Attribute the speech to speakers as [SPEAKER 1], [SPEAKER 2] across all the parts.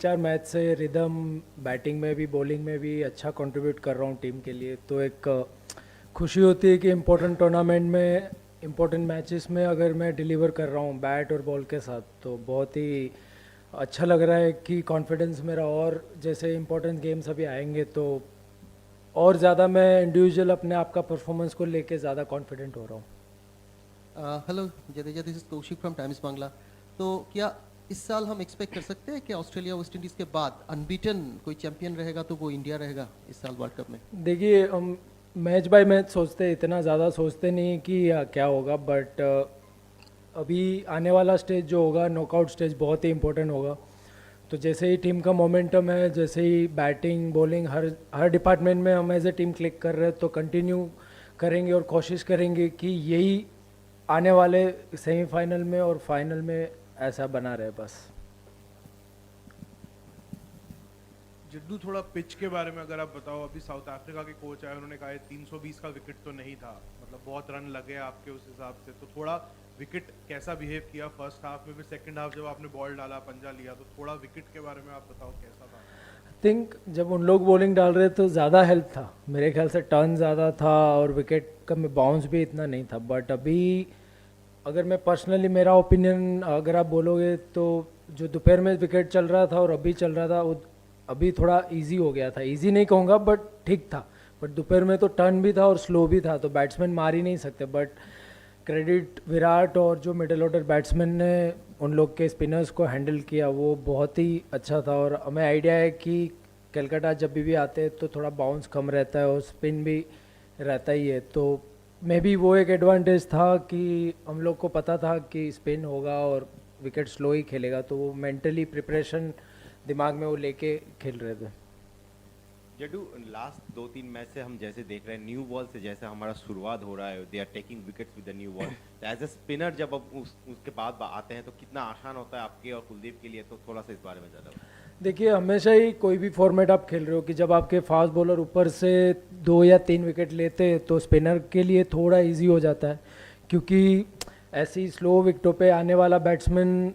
[SPEAKER 1] चार मैच से rhythm batting में भी बॉलिंग में भी अच्छा कंट्रीब्यूट कर रहा हूँ टीम के लिए, तो एक खुशी होती है कि इम्पोर्टेंट टूर्नामेंट में इम्पोर्टेंट मैचेस में अगर मैं डिलीवर कर रहा हूँ बैट और बॉल के साथ, तो बहुत ही अच्छा लग रहा है कि कॉन्फिडेंस मेरा, और जैसे इम्पोर्टेंट गेम्स अभी आएंगे तो और ज़्यादा मैं इंडिविजुअल अपने आप का परफॉर्मेंस को लेके ज़्यादा कॉन्फिडेंट हो रहा हूँ।
[SPEAKER 2] Hello Jadeja, this is Kaushik from times Bangla. तो क्या इस साल हम एक्सपेक्ट कर सकते हैं कि ऑस्ट्रेलिया वेस्ट इंडीज़ के बाद अनबीटन कोई चैंपियन रहेगा तो वो इंडिया रहेगा इस साल वर्ल्ड कप में?
[SPEAKER 1] देखिए, हम मैच बाय मैच सोचते, इतना ज़्यादा सोचते नहीं कि क्या होगा, बट अभी आने वाला स्टेज जो होगा नॉकआउट स्टेज बहुत ही इम्पोर्टेंट होगा। तो जैसे ही टीम का मोमेंटम है, जैसे ही बैटिंग बॉलिंग हर हर डिपार्टमेंट में हम एज ए टीम क्लिक कर रहे हैं, तो कंटिन्यू करेंगे और कोशिश करेंगे कि यही आने वाले सेमीफाइनल में और फाइनल में ऐसा बना रहे बस।
[SPEAKER 3] जड्डू, थोड़ा पिच के बारे में अगर आप बताओ। अभी साउथ अफ्रीका के कोच आए, उन्होंने कहा 320 का विकेट तो नहीं था, मतलब बहुत रन लगे आपके उस हिसाब से, तो थोड़ा विकेट कैसा बिहेव किया फर्स्ट हाफ में, फिर सेकंड हाफ जब आपने बॉल डाला पंजा लिया, तो थोड़ा विकेट के बारे में आप बताओ कैसा था?
[SPEAKER 1] थिंक जब उन लोग बॉलिंग डाल रहे तो ज़्यादा हेल्प था, मेरे ख्याल से टर्न ज़्यादा था और विकेट का में बाउंस भी इतना नहीं था। बट अभी अगर मैं पर्सनली मेरा ओपिनियन अगर आप बोलोगे, तो जो दोपहर में विकेट चल रहा था और अभी चल रहा था, वो अभी थोड़ा इजी हो गया था। इजी नहीं कहूँगा बट ठीक था। बट दोपहर में तो टर्न भी था और स्लो भी था, तो बैट्समैन मार ही नहीं सकते। बट क्रेडिट विराट और जो मिडिल ऑर्डर बैट्समैन ने उन लोग के स्पिनर्स को हैंडल किया, वो बहुत ही अच्छा था। और हमें आइडिया है कि कलकत्ता जब भी आते हैं तो थोड़ा बाउंस कम रहता है और स्पिन भी रहता ही है, तो मे बी वो एक एडवांटेज था कि हम लोग को पता था कि स्पिन होगा और विकेट स्लो ही खेलेगा, तो वो मेंटली प्रिपरेशन दिमाग में वो लेके खेल रहे थे।
[SPEAKER 4] जड्डू, लास्ट 2-3 मैच से हम जैसे देख रहे हैं न्यू बॉल से जैसे हमारा शुरुआत हो रहा है, they are taking wickets with the new ball. तो एज ए स्पिनर जब अब उसके बाद आते हैं तो कितना आसान होता है आपके और कुलदीप के लिए, तो थोड़ा सा इस बारे में ज़्यादा।
[SPEAKER 1] देखिए, हमेशा ही कोई भी फॉर्मेट आप खेल रहे हो कि जब आपके फास्ट बॉलर ऊपर से 2 या 3 विकेट लेते हैं तो स्पिनर के लिए थोड़ा इजी हो जाता है, क्योंकि ऐसी स्लो विकेटों पे आने वाला बैट्समैन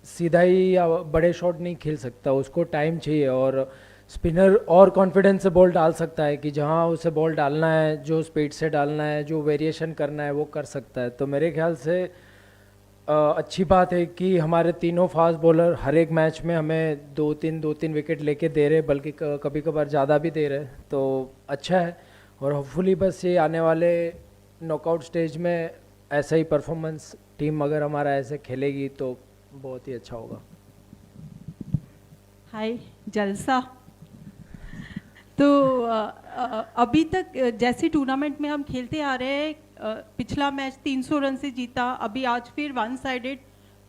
[SPEAKER 1] सीधा ही या बड़े शॉट नहीं खेल सकता, उसको टाइम चाहिए। और स्पिनर और कॉन्फिडेंस से बॉल डाल सकता है कि जहाँ उसे बॉल डालना है, जो स्पीड से डालना है, जो वेरिएशन करना है वो कर सकता है। तो मेरे ख्याल से अच्छी बात है कि हमारे तीनों फास्ट बॉलर हर एक मैच में हमें 2-3 विकेट लेके दे रहे, बल्कि कभी कभार ज़्यादा भी दे रहे, तो अच्छा है। और होपफुली बस ये आने वाले नॉकआउट स्टेज में ऐसा ही परफॉर्मेंस टीम अगर हमारा ऐसे खेलेगी तो बहुत ही अच्छा होगा।
[SPEAKER 5] हाय जलसा। तो अभी तक जैसे टूर्नामेंट में हम खेलते आ रहे हैं, पिछला मैच 300 रन से जीता, अभी आज फिर वन साइडेड,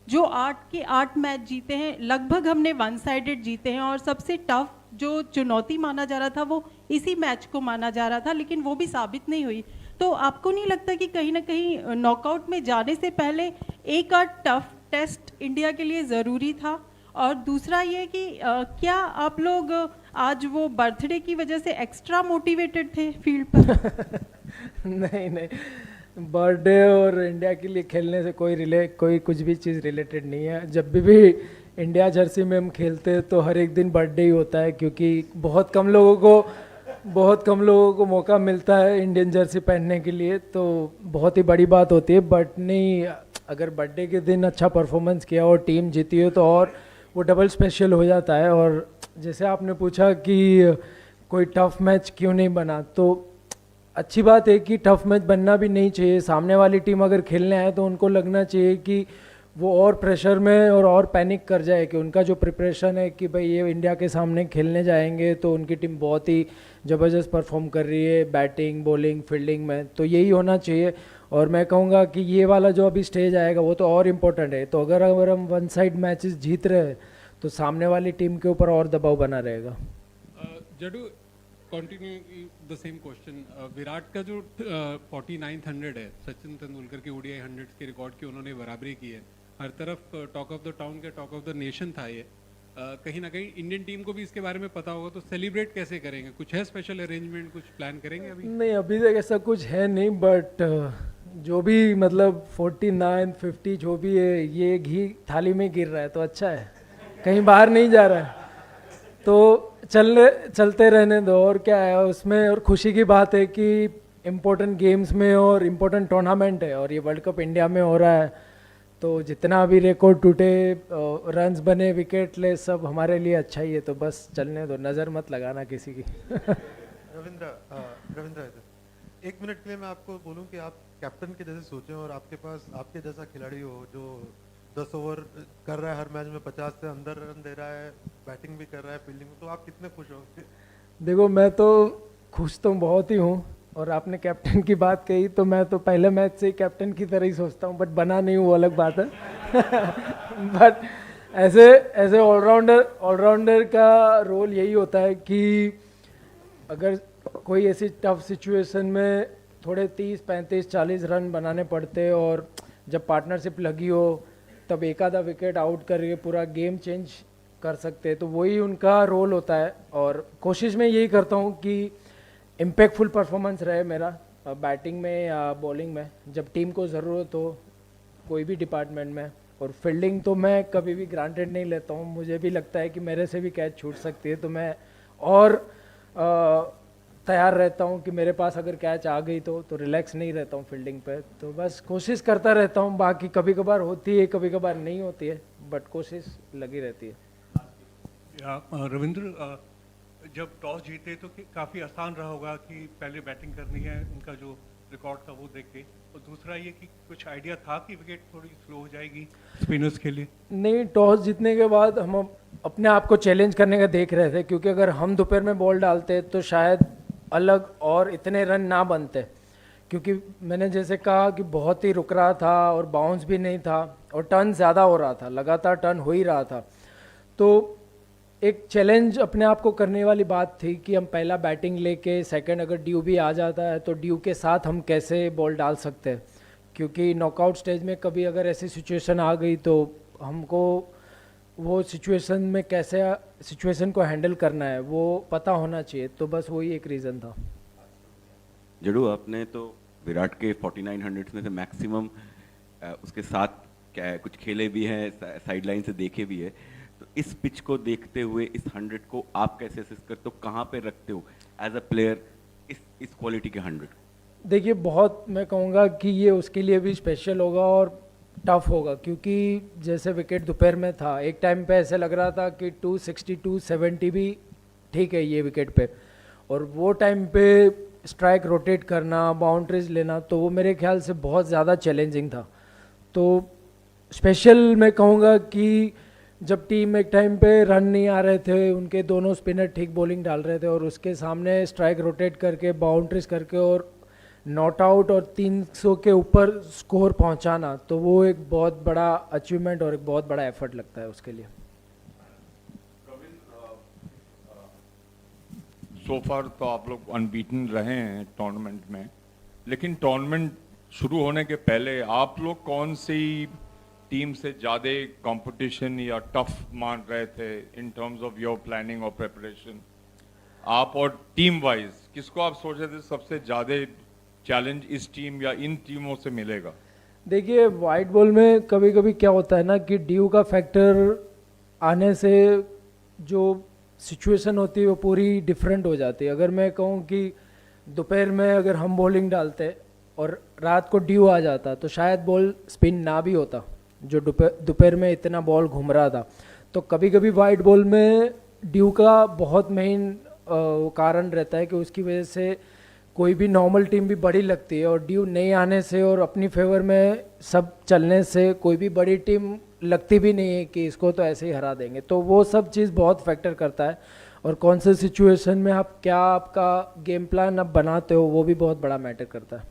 [SPEAKER 5] जो 8 के 8 मैच जीते हैं लगभग हमने वन साइडेड जीते हैं। और सबसे टफ जो चुनौती माना जा रहा था वो इसी मैच को माना जा रहा था, लेकिन वो भी साबित नहीं हुई। तो आपको नहीं लगता कि कहीं ना कहीं नॉकआउट में जाने से पहले एक आध टफ टेस्ट इंडिया के लिए ज़रूरी था? और दूसरा ये कि क्या आप लोग आज वो बर्थडे की वजह से एक्स्ट्रा मोटिवेटेड थे फील्ड पर?
[SPEAKER 1] नहीं नहीं, बर्थडे और इंडिया के लिए खेलने से कोई कुछ भी चीज़ रिलेटेड नहीं है। जब भी इंडिया जर्सी में हम खेलते हैं तो हर एक दिन बर्थडे ही होता है, क्योंकि बहुत कम लोगों को मौका मिलता है इंडियन जर्सी पहनने के लिए, तो बहुत ही बड़ी बात होती है। बट नहीं, अगर बर्थडे के दिन अच्छा परफॉर्मेंस किया और टीम जीती हो तो और वो डबल स्पेशल हो जाता है। और जैसे आपने पूछा कि कोई टफ मैच क्यों नहीं बना, तो अच्छी बात है कि टफ मैच बनना भी नहीं चाहिए। सामने वाली टीम अगर खेलने आए तो उनको लगना चाहिए कि वो और प्रेशर में और पैनिक कर जाए कि उनका जो प्रिपरेशन है कि भाई ये इंडिया के सामने खेलने जाएंगे तो उनकी टीम बहुत ही ज़बरदस्त परफॉर्म कर रही है बैटिंग बॉलिंग फील्डिंग में, तो यही होना चाहिए। और मैं कहूँगा कि ये वाला जो अभी स्टेज आएगा वो तो और इम्पोर्टेंट है। तो अगर हम वन साइड मैचेस जीत रहे हैं तो सामने वाली टीम के ऊपर और दबाव बना रहेगा।
[SPEAKER 6] Jaddu, continue the same question. Virat का जो 4900 है, सचिन तेंदुलकर के ओडीआई 100 के रिकॉर्ड की उन्होंने बराबरी की है। हर तरफ टॉक ऑफ द टाउन के टॉक ऑफ द नेशन था ये। कहीं ना कहीं इंडियन टीम को भी इसके बारे में पता होगा, तो सेलिब्रेट कैसे करेंगे? कुछ है स्पेशल अरेंजमेंट, कुछ प्लान करेंगे अभी?
[SPEAKER 1] नहीं, अभी तक ऐसा कुछ है नहीं, बट जो भी मतलब 49 50 जो भी है ये घी थाली में गिर रहा है तो अच्छा है, कहीं बाहर नहीं जा रहा है। तो चलते रहने दो, और क्या है उसमें। और खुशी की बात है कि इम्पोर्टेंट गेम्स में और इम्पोर्टेंट टूर्नामेंट है, और ये वर्ल्ड कप इंडिया में हो रहा है, तो जितना भी रिकॉर्ड टूटे, रन्स बने, विकेट ले, सब हमारे लिए अच्छा ही है। तो बस चलने दो, नज़र मत लगाना किसी की।
[SPEAKER 7] रविंद्र एक मिनट के लिए मैं आपको बोलूं कि आप कैप्टन के जैसे सोचें और आपके पास आपके जैसा खिलाड़ी हो जो 10 ओवर कर रहा है, हर मैच में 50 से अंदर रन दे रहा है, बैटिंग भी कर रहा है, फील्डिंग, तो आप कितने खुश होंगे?
[SPEAKER 1] देखो, मैं तो खुश तो बहुत ही हूँ, और आपने कैप्टन की बात कही तो मैं तो पहले मैच से ही कैप्टन की तरह ही सोचता हूँ, बट बना नहीं हूँ, वो अलग बात है। बट ऐसे ऑलराउंडर का रोल यही होता है कि अगर कोई ऐसी टफ सिचुएशन में थोड़े 30, 35, 40 रन बनाने पड़ते, और जब पार्टनरशिप लगी हो तब एक आधा विकेट आउट करके पूरा गेम चेंज कर सकते हैं, तो वही उनका रोल होता है। और कोशिश मैं यही करता हूँ कि इम्पैक्टफुल परफॉर्मेंस रहे मेरा, बैटिंग में या बॉलिंग में, जब टीम को ज़रूरत हो कोई भी डिपार्टमेंट में। और फील्डिंग तो मैं कभी भी ग्रांटेड नहीं लेता हूँ, मुझे भी लगता है कि मेरे से भी कैच छूट सकती है, तो मैं और तैयार रहता हूँ कि मेरे पास अगर कैच आ गई तो रिलैक्स नहीं रहता हूँ फील्डिंग पे। तो बस कोशिश करता रहता हूँ, बाकी कभी कभार होती है, कभी कभार नहीं होती है, बट कोशिश लगी रहती है।
[SPEAKER 8] रविंद्र, जब टॉस जीते तो काफ़ी आसान रहा होगा कि पहले बैटिंग करनी है, उनका जो रिकॉर्ड था वो देख के, और दूसरा ये कि कुछ आइडिया था कि विकेट थोड़ी स्लो हो जाएगी स्पिनर्स के लिए?
[SPEAKER 1] नहीं, टॉस जीतने के बाद हम अपने आप को चैलेंज करने का देख रहे थे, क्योंकि अगर हम दोपहर में बॉल डालते तो शायद अलग और इतने रन ना बनते, क्योंकि मैंने जैसे कहा कि बहुत ही रुक रहा था और बाउंस भी नहीं था, और टर्न ज़्यादा हो रहा था, लगातार टर्न हो ही रहा था। तो एक चैलेंज अपने आप को करने वाली बात थी कि हम पहला बैटिंग लेके सेकंड अगर ड्यू भी आ जाता है तो ड्यू के साथ हम कैसे बॉल डाल सकते हैं, क्योंकि नॉकआउट स्टेज में कभी अगर ऐसी सिचुएशन आ गई तो हमको वो सिचुएशन में कैसे सिचुएशन को हैंडल करना है वो पता होना चाहिए। तो बस वही एक रीज़न था।
[SPEAKER 9] जड़ू, आपने तो विराट के 4900 में से मैक्सिमम उसके साथ क्या कुछ खेले भी हैं, साइडलाइन से देखे भी है, तो इस पिच को देखते हुए इस 100 को आप कैसे असेस करते हो, कहाँ पे रखते हो एज अ प्लेयर इस क्वालिटी के 100? देखिए, बहुत मैं कहूँगा कि ये उसके लिए भी स्पेशल होगा और टफ होगा, क्योंकि जैसे विकेट दोपहर में था, एक टाइम पे ऐसे लग रहा था कि 260 270 भी ठीक है ये विकेट पे, और वो टाइम पे स्ट्राइक रोटेट करना, बाउंड्रीज लेना, तो वो मेरे ख्याल से बहुत ज़्यादा चैलेंजिंग था। तो स्पेशल मैं कहूँगा कि जब टीम एक टाइम पे रन नहीं आ रहे थे, उनके दोनों स्पिनर ठीक बॉलिंग डाल रहे थे, और उसके सामने स्ट्राइक रोटेट करके, बाउंड्रीज करके और नॉट आउट और 300 के ऊपर स्कोर पहुंचाना, तो वो एक बहुत बड़ा अचीवमेंट और एक बहुत बड़ा एफर्ट लगता है उसके लिए।
[SPEAKER 10] सो फार तो आप लोग अनबीटन रहे हैं टूर्नामेंट में, लेकिन टूर्नामेंट शुरू होने के पहले आप लोग कौन सी टीम से ज़्यादा कंपटीशन या टफ मान रहे थे in terms of your planning और प्रिपरेशन? आप और टीम वाइज किसको आप सोच रहे थे सबसे ज़्यादा चैलेंज इस टीम या इन टीमों से मिलेगा?
[SPEAKER 1] देखिए, वाइट बॉल में कभी कभी क्या होता है ना कि ड्यू का फैक्टर आने से जो सिचुएशन होती है वो पूरी डिफरेंट हो जाती है। अगर मैं कहूँ कि दोपहर में अगर हम बॉलिंग डालते और रात को ड्यू आ जाता तो शायद बॉल स्पिन ना भी होता, जो दोपहर में इतना बॉल घूम रहा था। तो कभी कभी वाइट बॉल में ड्यू का बहुत मेन कारण रहता है कि उसकी वजह से कोई भी नॉर्मल टीम भी बड़ी लगती है, और ड्यू नहीं आने से और अपनी फेवर में सब चलने से कोई भी बड़ी टीम लगती भी नहीं है कि इसको तो ऐसे ही हरा देंगे। तो वो सब चीज़ बहुत फैक्टर करता है, और कौन से सिचुएशन में आप क्या आपका गेम प्लान आप बनाते हो वो भी बहुत बड़ा मैटर करता है।